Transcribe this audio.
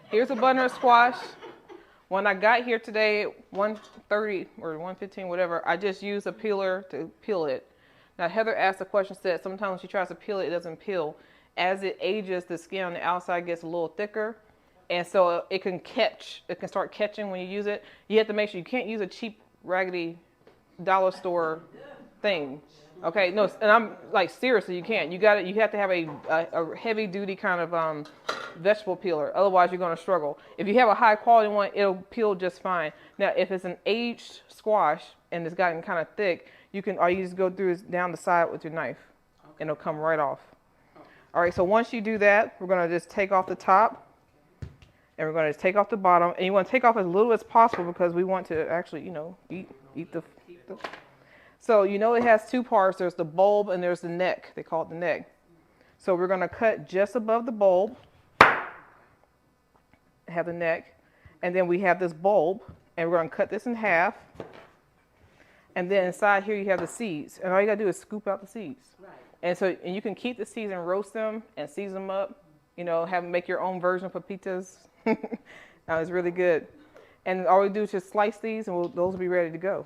Here's a butternut squash. When I got here today, 1:30 or 1:15, whatever, I just used a peeler to peel it. Now Heather asked a question, said sometimes when she tries to peel it, it doesn't peel. As it ages, the skin on the outside gets a little thicker, and so it can catch. It can start catching when you use it. You have to make sure you can't use a cheap, raggedy dollar store thing. Okay, no, and I'm like seriously, you can't. You got it. You have to have a heavy duty kind of vegetable peeler. Otherwise, you're going to struggle. If you have a high quality one, it'll peel just fine. Now, if it's an aged squash and it's gotten kind of thick, you can all you just go through is down the side with your knife, and it'll come right off. All right. So once you do that, we're going to just take off the top, and we're going to take off the bottom, and you want to take off as little as possible because we want to actually, eat the. So you know it has two parts. There's the bulb and there's the neck. They call it the neck. So we're going to cut just above the bulb, have the neck, and then we have this bulb, and we're going to cut this in half. And then inside here you have the seeds, and all you got to do is scoop out the seeds. Right. And you can keep the seeds and roast them and season them up. Make your own version for pizzas. It's really good. And all we do is just slice these, and those will be ready to go.